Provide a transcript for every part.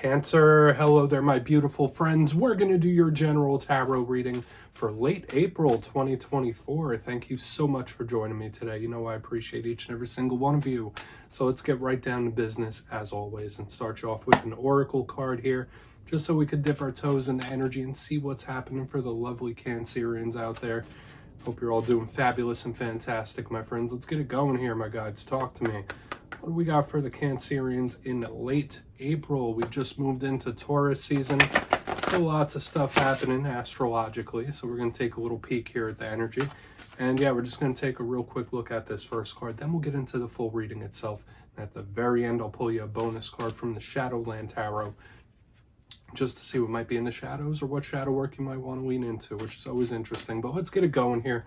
Cancer, hello there, my beautiful friends. We're going to do your general tarot reading for late April 2024. Thank you so much for joining me today. You know I appreciate each and every single one of you. So let's get right down to business as always and start you off with an oracle card here, just so we could dip our toes into energy and see what's happening for the lovely Cancerians out there. Hope you're all doing fabulous and fantastic, my friends. Let's get it going here, my guides. Talk to me. What do we got for the Cancerians in late April? We just moved into Taurus season. Still lots of stuff happening astrologically, so we're going to take a little peek here at the energy. And yeah, we're just going to take a real quick look at this first card. Then we'll get into the full reading itself. And at the very end, I'll pull you a bonus card from the Shadowland Tarot, just to see what might be in the shadows or what shadow work you might want to lean into, which is always interesting. But let's get it going here.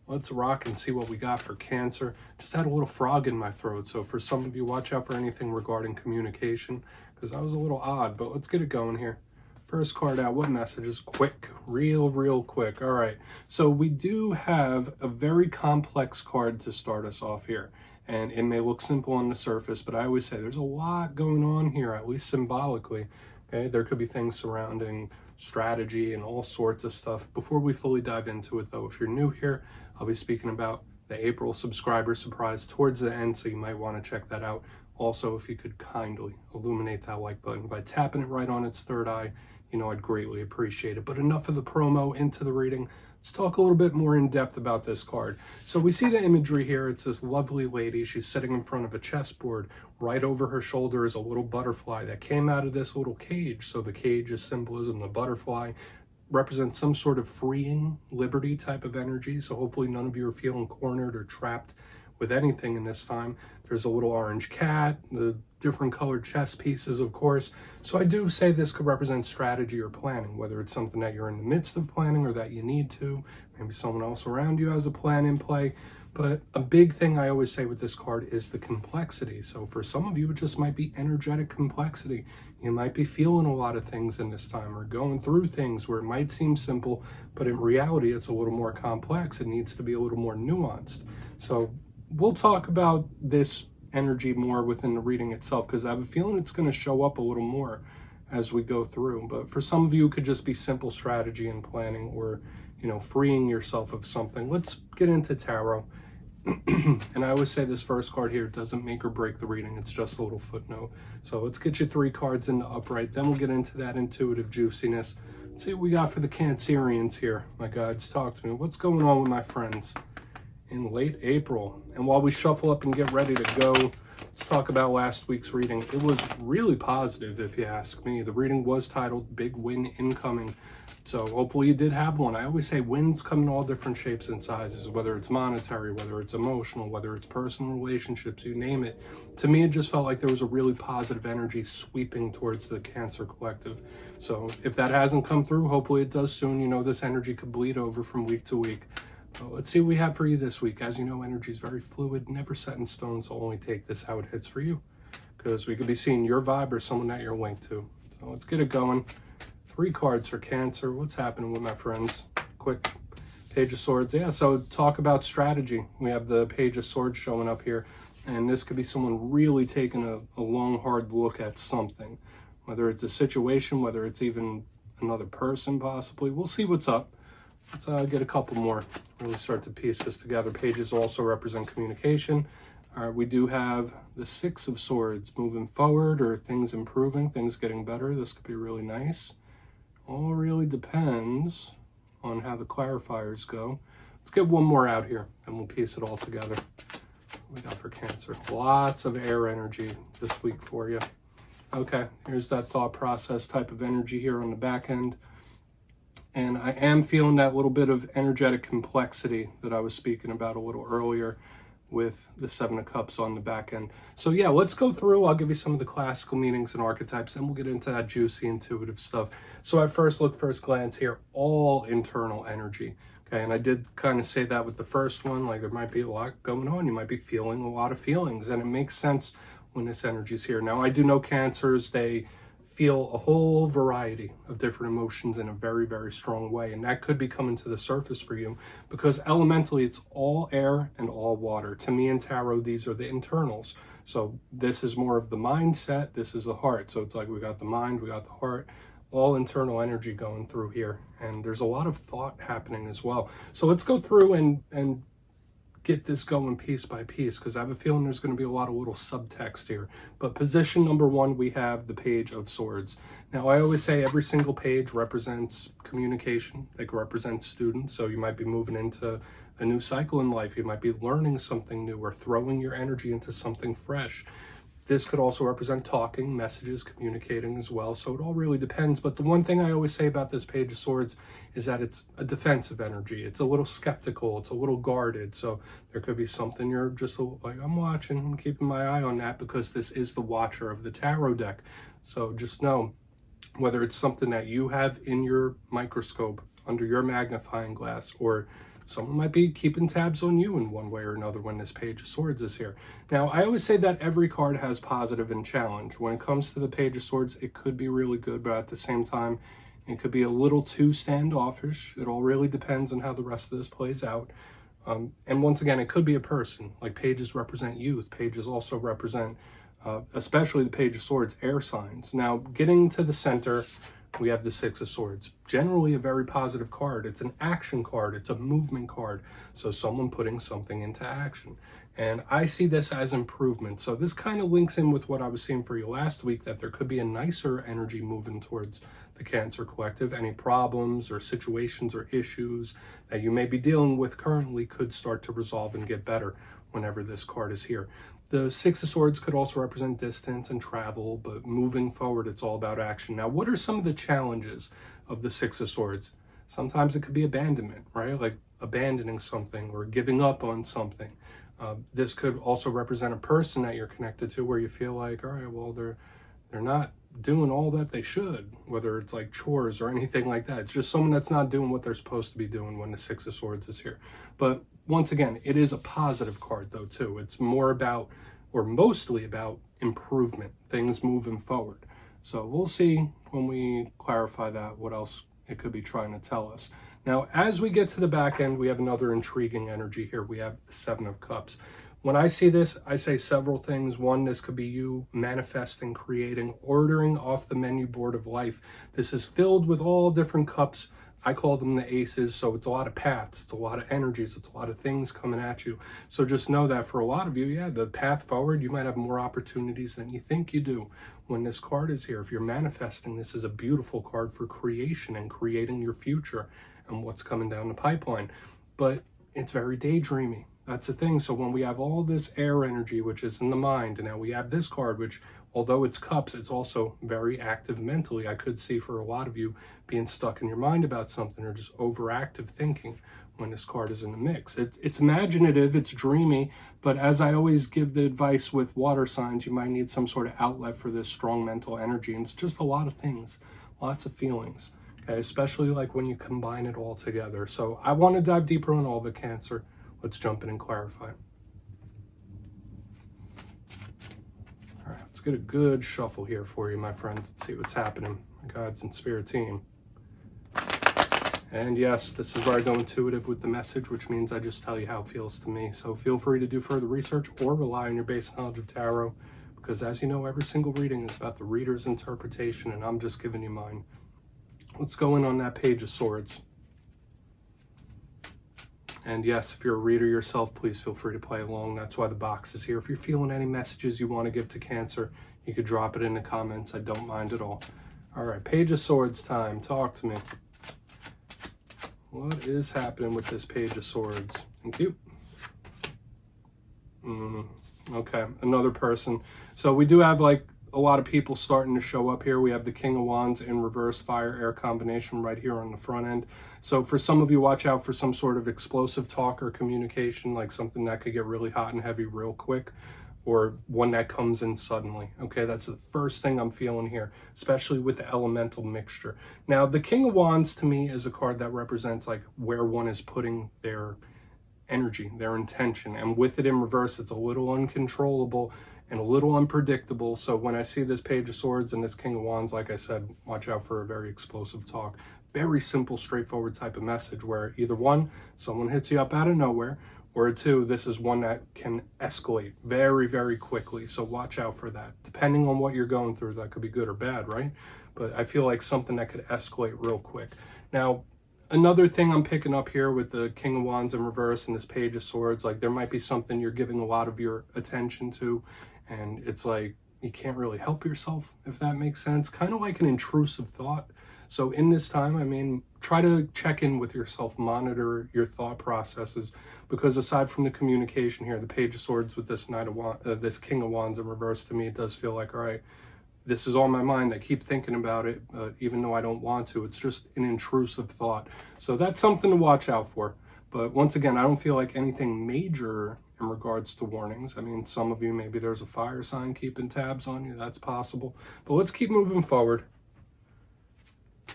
Let's rock and see what we got for Cancer. Just had a little frog in my throat, so for some of you, watch out for anything regarding communication, because I was a little odd, but let's get it going here. First card out, what messages? Quick, real quick. All right, so we do have a very complex card to start us off here, and it may look simple on the surface, but I always say there's a lot going on here, at least symbolically. Okay, there could be things surrounding strategy and all sorts of stuff. Before we fully dive into it though, if you're new here, I'll be speaking about the April subscriber surprise towards the end, so you might want to check that out. Also, if you could kindly illuminate that like button by tapping it right on its third eye, you know I'd greatly appreciate it. But enough of the promo, into the reading. Let's talk a little bit more in depth about this card. So we see the imagery here. It's this lovely lady. She's sitting in front of a chessboard. Right over her shoulder is a little butterfly that came out of this little cage. So the cage is symbolism. The butterfly represents some sort of freeing, liberty type of energy. So hopefully none of you are feeling cornered or trapped with anything in this time. There's a little orange cat, the different colored chess pieces, of course. So I do say this could represent strategy or planning, whether it's something that you're in the midst of planning or that you need to. Maybe someone else around you has a plan in play. But a big thing I always say with this card is the complexity. So for some of you, it just might be energetic complexity. You might be feeling a lot of things in this time or going through things where it might seem simple, but in reality, it's a little more complex. It needs to be a little more nuanced. So we'll talk about this energy more within the reading itself, because I have a feeling it's going to show up a little more as we go through. But for some of you, it could just be simple strategy and planning, or, you know, freeing yourself of something. Let's get into tarot. And I always say this first card here doesn't make or break the reading. It's just a little footnote. So let's get you 3 cards in the upright. Then we'll get into that intuitive juiciness. Let's see what we got for the Cancerians here. My guides, talk to me. What's going on with my friends in late April? And while we shuffle up and get ready to go, let's talk about last week's reading. It was really positive, if you ask me. The reading was titled Big Win Incoming. So hopefully you did have one. I always say wins come in all different shapes and sizes, whether it's monetary, whether it's emotional, whether it's personal relationships, you name it. To me, it just felt like there was a really positive energy sweeping towards the Cancer collective. So if that hasn't come through, hopefully it does soon. You know, this energy could bleed over from week to week. So let's see what we have for you this week. As you know, energy is very fluid, never set in stone, so only take this how it hits for you, because we could be seeing your vibe or someone that you're linked to. So let's get it going. 3 cards for Cancer. What's happening with my friends? Quick. Page of Swords. Yeah, so talk about strategy. We have the Page of Swords showing up here, and this could be someone really taking a long, hard look at something, whether it's a situation, whether it's even another person possibly. We'll see what's up. Let's get a couple more, really start to piece this together. Pages also represent communication. All right, we do have the 6 of Swords, moving forward or things improving, things getting better. This could be really nice. All really depends on how the clarifiers go. Let's get one more out here and we'll piece it all together. What we got for Cancer? Lots of air energy this week for you. Okay, here's that thought process type of energy here on the back end. And I am feeling that little bit of energetic complexity that I was speaking about a little earlier with the 7 of Cups on the back end. So yeah, let's go through. I'll give you some of the classical meanings and archetypes, and we'll get into that juicy, intuitive stuff. So at first glance here, all internal energy. Okay, and I did kind of say that with the first one, like there might be a lot going on. You might be feeling a lot of feelings, and it makes sense when this energy is here. Now, I do know Cancers, they feel a whole variety of different emotions in a very, very strong way. And that could be coming to the surface for you because elementally it's all air and all water. To me in tarot, these are the internals. So this is more of the mindset, this is the heart. So it's like we got the mind, we got the heart, all internal energy going through here. And there's a lot of thought happening as well. So let's go through and get this going piece by piece, because I have a feeling there's going to be a lot of little subtext here. But position number one, we have the Page of Swords. Now, I always say every single page represents communication. They could represent students, so you might be moving into a new cycle in life. You might be learning something new or throwing your energy into something fresh. This could also represent talking, messages, communicating as well. So it all really depends. But the one thing I always say about this Page of Swords is that it's a defensive energy. It's a little skeptical. It's a little guarded. So there could be something you're just like, I'm watching, I'm keeping my eye on that, because this is the watcher of the tarot deck. So just know, whether it's something that you have in your microscope, under your magnifying glass, or someone might be keeping tabs on you in one way or another when this Page of Swords is here. Now, I always say that every card has positive and challenge. When it comes to the Page of Swords, it could be really good, but at the same time, it could be a little too standoffish. It all really depends on how the rest of this plays out. And once again, it could be a person. Like, pages represent youth. Pages also represent, especially the Page of Swords, air signs. Now, getting to the center, we have the Six of Swords. Generally a very positive card. It's an action card. It's a movement card. So someone putting something into action. And I see this as improvement. So this kind of links in with what I was seeing for you last week, that there could be a nicer energy moving towards the Cancer Collective. Any problems or situations or issues that you may be dealing with currently could start to resolve and get better whenever this card is here. The Six of Swords could also represent distance and travel, but moving forward, it's all about action. Now, what are some of the challenges of the Six of Swords? Sometimes it could be abandonment, right? Like abandoning something or giving up on something. This could also represent a person that you're connected to, where you feel like, all right, well, they're not doing all that they should, whether it's like chores or anything like that. It's just someone that's not doing what they're supposed to be doing when the Six of Swords is here. But once again, it is a positive card though too. It's more about, or mostly about, improvement, things moving forward. So we'll see when we clarify that, what else it could be trying to tell us. Now, as we get to the back end, we have another intriguing energy here. We have the Seven of Cups. When I see this, I say several things. One, this could be you manifesting, creating, ordering off the menu board of life. This is filled with all different cups. I call them the aces, so it's a lot of paths, it's a lot of energies, it's a lot of things coming at you. So just know that for a lot of you, yeah, the path forward, you might have more opportunities than you think you do when this card is here. If you're manifesting, this is a beautiful card for creation and creating your future and what's coming down the pipeline. But it's very daydreamy. That's the thing. So when we have all this air energy, which is in the mind, and now we have this card, which, although it's cups, it's also very active mentally. I could see for a lot of you being stuck in your mind about something, or just overactive thinking when this card is in the mix. It's imaginative, it's dreamy, but as I always give the advice with water signs, you might need some sort of outlet for this strong mental energy. And it's just a lot of things, lots of feelings, okay? Especially like when you combine it all together. So I want to dive deeper on all of it, Cancer. Let's jump in and clarify. All right, let's get a good shuffle here for you, my friends. Let's see what's happening. My guides and spirit team. And yes, this is where I go intuitive with the message, which means I just tell you how it feels to me. So feel free to do further research or rely on your base knowledge of tarot, because as you know, every single reading is about the reader's interpretation, and I'm just giving you mine. Let's go in on that Page of Swords. And yes, if you're a reader yourself, please feel free to play along. That's why the box is here. If you're feeling any messages you want to give to Cancer, you could drop it in the comments. I don't mind at all. All right, Page of Swords time. Talk to me. What is happening with this Page of Swords? Thank you. Okay, another person. So we do have like a lot of people starting to show up here. We have the King of Wands in reverse, fire-air combination right here on the front end. So for some of you, watch out for some sort of explosive talk or communication, like something that could get really hot and heavy real quick, or one that comes in suddenly. Okay, that's the first thing I'm feeling here, especially with the elemental mixture. Now, the King of Wands to me is a card that represents like where one is putting their energy, their intention. And with it in reverse, it's a little uncontrollable and a little unpredictable. So when I see this Page of Swords and this King of Wands, like I said, watch out for a very explosive talk. Very simple, straightforward type of message where either one, someone hits you up out of nowhere, Or 2, this is one that can escalate very, very quickly. So watch out for that. Depending on what you're going through, that could be good or bad, right? But I feel like something that could escalate real quick. Now, another thing I'm picking up here with the King of Wands in reverse and this Page of Swords, like there might be something you're giving a lot of your attention to, and it's like you can't really help yourself, if that makes sense. Kind of like an intrusive thought. So in this time, I mean, try to check in with yourself, monitor your thought processes, because aside from the communication here, the Page of Swords with this this King of Wands in reverse, to me, it does feel like, all right, this is on my mind. I keep thinking about it, but even though I don't want to, it's just an intrusive thought. So that's something to watch out for. But once again, I don't feel like anything major in regards to warnings. I mean, some of you, maybe there's a fire sign keeping tabs on you. That's possible. But let's keep moving forward.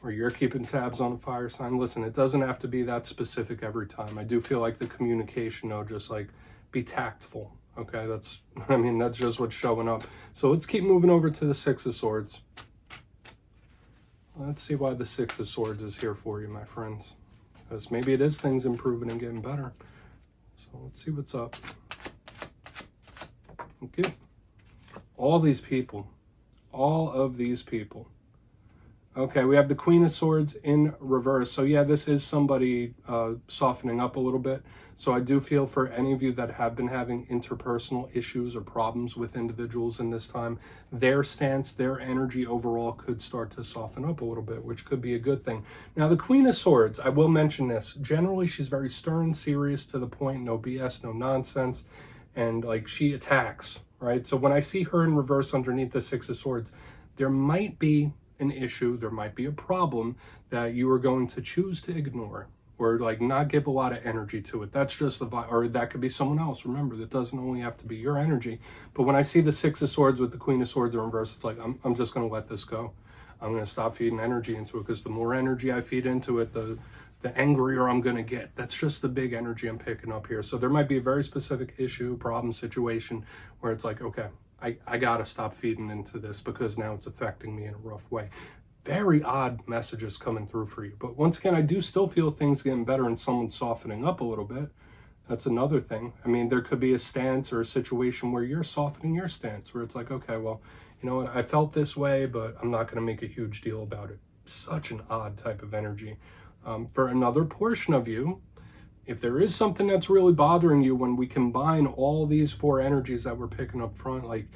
Or you're keeping tabs on a fire sign. Listen, it doesn't have to be that specific every time. I do feel like the communication, though, just like be tactful. Okay, that's just what's showing up. So let's keep moving over to the Six of Swords. Let's see why the Six of Swords is here for you, my friends. Because maybe it is things improving and getting better. So let's see what's up. Okay. All of these people. Okay, we have the Queen of Swords in reverse. So yeah, this is somebody softening up a little bit. So I do feel for any of you that have been having interpersonal issues or problems with individuals in this time, their stance, their energy overall could start to soften up a little bit, which could be a good thing. Now, the Queen of Swords, I will mention this. Generally, she's very stern, serious, to the point, no BS, no nonsense, and like she attacks, right? So when I see her in reverse underneath the Six of Swords, there might be an issue, there might be a problem that you are going to choose to ignore or like not give a lot of energy to it. That's just the vibe, or that could be someone else. Remember, that doesn't only have to be your energy. But when I see the Six of Swords with the Queen of Swords in reverse, it's like, I'm just going to let this go. I'm going to stop feeding energy into it, because the more energy I feed into it, the angrier I'm going to get. That's just the big energy I'm picking up here. So there might be a very specific issue, problem, situation where it's like, okay, I got to stop feeding into this because now it's affecting me in a rough way. Very odd messages coming through for you. But once again, I do still feel things getting better and someone softening up a little bit. That's another thing. I mean, there could be a stance or a situation where you're softening your stance, where it's like, okay, well, you know what, I felt this way, but I'm not going to make a huge deal about it. Such an odd type of energy. For another portion of you, if there is something that's really bothering you, when we combine all these four energies that we're picking up front, like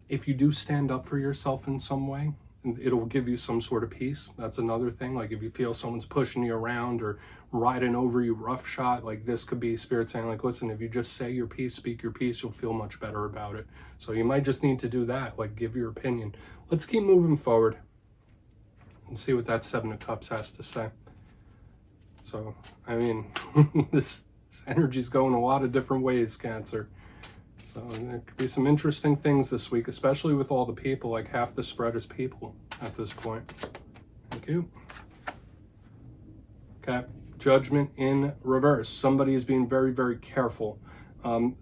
if you do stand up for yourself in some way, it'll give you some sort of peace. That's another thing. Like if you feel someone's pushing you around or riding over you roughshod, like this could be Spirit saying like, listen, if you just say your piece, speak your piece, you'll feel much better about it. So you might just need to do that, like give your opinion. Let's keep moving forward and see what that Seven of Cups has to say. So, I mean, this energy's going a lot of different ways, Cancer. So there could be some interesting things this week, especially with all the people. Like half the spread is people at this point. Thank you. Okay, Judgment in reverse. Somebody is being very, very careful.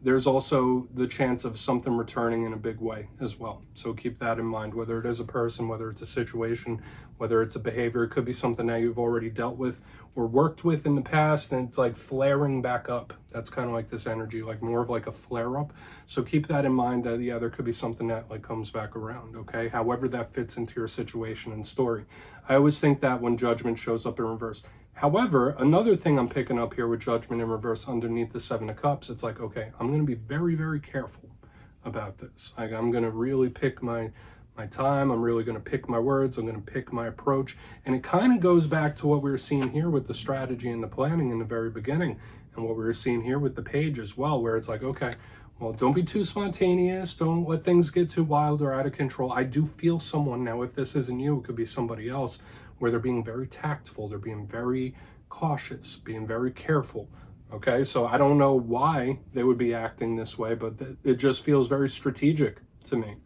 There's also the chance of something returning in a big way as well. So keep that in mind, whether it is a person, whether it's a situation, whether it's a behavior. It could be something that you've already dealt with or worked with in the past, and it's like flaring back up. That's kind of like this energy, like more of like a flare up. So keep that in mind that, yeah, there could be something that like comes back around, okay? However that fits into your situation and story. I always think that when Judgment shows up in reverse. However, another thing I'm picking up here with Judgment in reverse underneath the Seven of Cups, it's like, okay, I'm going to be very, very careful about this. Like, I'm going to really pick my time. I'm really going to pick my words. I'm going to pick my approach. And it kind of goes back to what we were seeing here with the strategy and the planning in the very beginning, and what we were seeing here with the Page as well, where it's like, okay, well, don't be too spontaneous. Don't let things get too wild or out of control. I do feel someone now, if this isn't you, it could be somebody else, where they're being very tactful, they're being very cautious, being very careful, okay? So I don't know why they would be acting this way, but it just feels very strategic to me.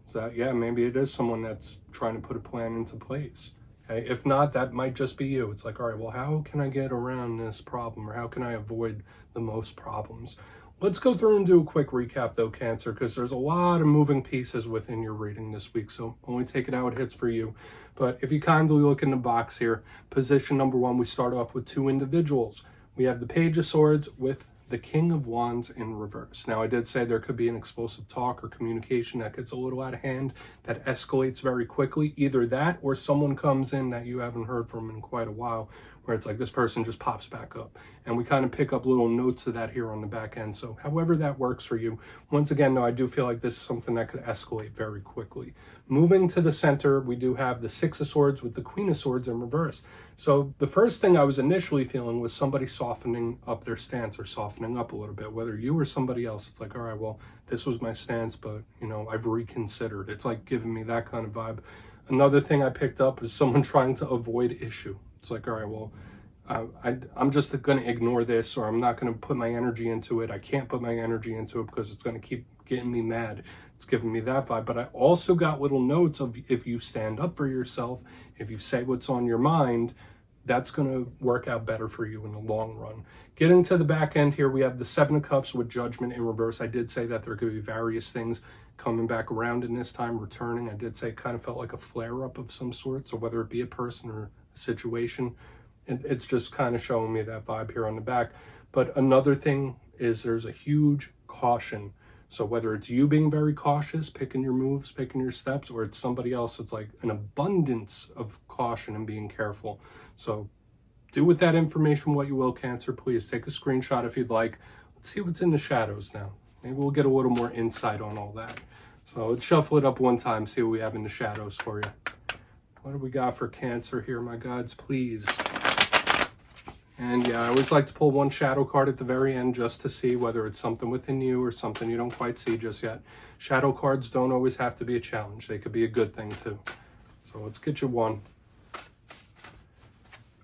So yeah, maybe it is someone that's trying to put a plan into place, okay? If not, that might just be you. It's like, all right, well, how can I get around this problem, or how can I avoid the most problems? Let's go through and do a quick recap though, Cancer, because there's a lot of moving pieces within your reading this week, so only take it how it hits for you. But if you kindly look in the box here, position number one, we start off with two individuals. We have the Page of Swords with the King of Wands in reverse. Now, I did say there could be an explosive talk or communication that gets a little out of hand, that escalates very quickly. Either that or someone comes in that you haven't heard from in quite a while, where it's like this person just pops back up. And we kind of pick up little notes of that here on the back end. So however that works for you. Once again, though, I do feel like this is something that could escalate very quickly. Moving to the center, we do have the Six of Swords with the Queen of Swords in reverse. So the first thing I was initially feeling was somebody softening up their stance or softening up a little bit, whether you or somebody else. It's like, all right, well, this was my stance, but, you know, I've reconsidered. It's like giving me that kind of vibe. Another thing I picked up is someone trying to avoid issue. It's like, all right, well, I'm just going to ignore this, or I'm not going to put my energy into it. I can't put my energy into it because it's going to keep getting me mad. It's giving me that vibe. But I also got little notes of if you stand up for yourself, if you say what's on your mind, that's going to work out better for you in the long run. Getting to the back end here, we have the Seven of Cups with Judgment in reverse. I did say that there could be various things coming back around in this time, returning. I did say it kind of felt like a flare-up of some sort. So whether it be a person or a situation, it's just kind of showing me that vibe here on the back. But another thing is there's a huge caution. So whether it's you being very cautious, picking your moves, picking your steps, or it's somebody else, it's like an abundance of caution and being careful. So do with that information what you will, Cancer. Please take a screenshot if you'd like. Let's see what's in the shadows now. Maybe we'll get a little more insight on all that. So let's shuffle it up one time, see what we have in the shadows for you. What do we got for Cancer here, my gods, please? And yeah, I always like to pull one shadow card at the very end just to see whether it's something within you or something you don't quite see just yet. Shadow cards don't always have to be a challenge. They could be a good thing too. So let's get you one.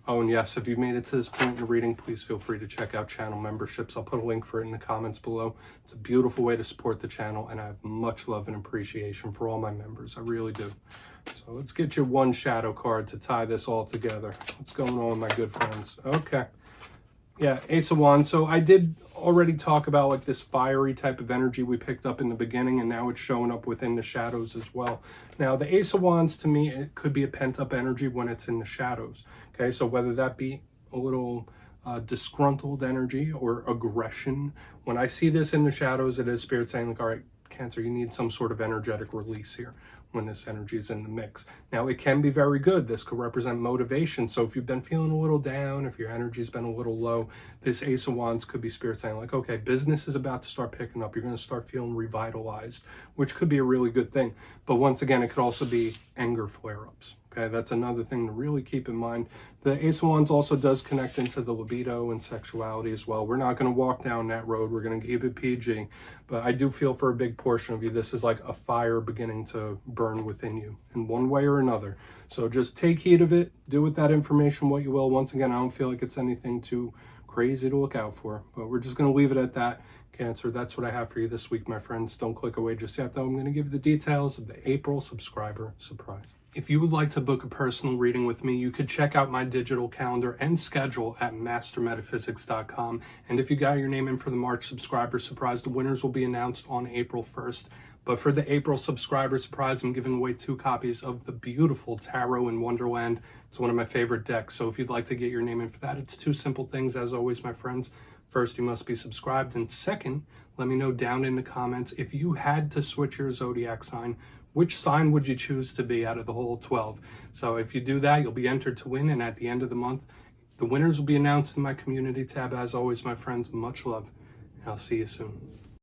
Oh, and yes, if you've made it to this point in the reading, please feel free to check out channel memberships. I'll put a link for it in the comments below. It's a beautiful way to support the channel, and I have much love and appreciation for all my members. I really do. So let's get you one shadow card to tie this all together. What's going on, my good friends? Okay. Yeah, Ace of Wands. So I did already talk about like this fiery type of energy we picked up in the beginning, and now it's showing up within the shadows as well. Now, the Ace of Wands, to me, it could be a pent-up energy when it's in the shadows. Okay, so whether that be a little disgruntled energy or aggression, when I see this in the shadows, it is Spirit saying, like, all right, Cancer, you need some sort of energetic release here when this energy is in the mix. Now, it can be very good. This could represent motivation. So if you've been feeling a little down, if your energy's been a little low, this Ace of Wands could be Spirit saying, like, okay, business is about to start picking up. You're going to start feeling revitalized, which could be a really good thing. But once again, it could also be anger flare-ups. Okay, that's another thing to really keep in mind. The Ace of Wands also does connect into the libido and sexuality as well. We're not going to walk down that road. We're going to keep it PG. But I do feel for a big portion of you, this is like a fire beginning to burn within you in one way or another. So just take heed of it. Do with that information what you will. Once again, I don't feel like it's anything too crazy to look out for. But we're just going to leave it at that. Cancer, that's what I have for you this week, my friends. Don't click away just yet, though. I'm going to give you the details of the April subscriber surprise. If you would like to book a personal reading with me, you could check out my digital calendar and schedule at mastermetaphysics.com. And if you got your name in for the March subscriber surprise, the winners will be announced on April 1st. But for the April subscriber surprise, I'm giving away 2 copies of the beautiful Tarot in Wonderland. It's one of my favorite decks. So if you'd like to get your name in for that, it's 2 simple things, as always, my friends. First, you must be subscribed. And second, let me know down in the comments, if you had to switch your zodiac sign, which sign would you choose to be out of the whole 12? So if you do that, you'll be entered to win. And at the end of the month, the winners will be announced in my community tab. As always, my friends, much love. And I'll see you soon.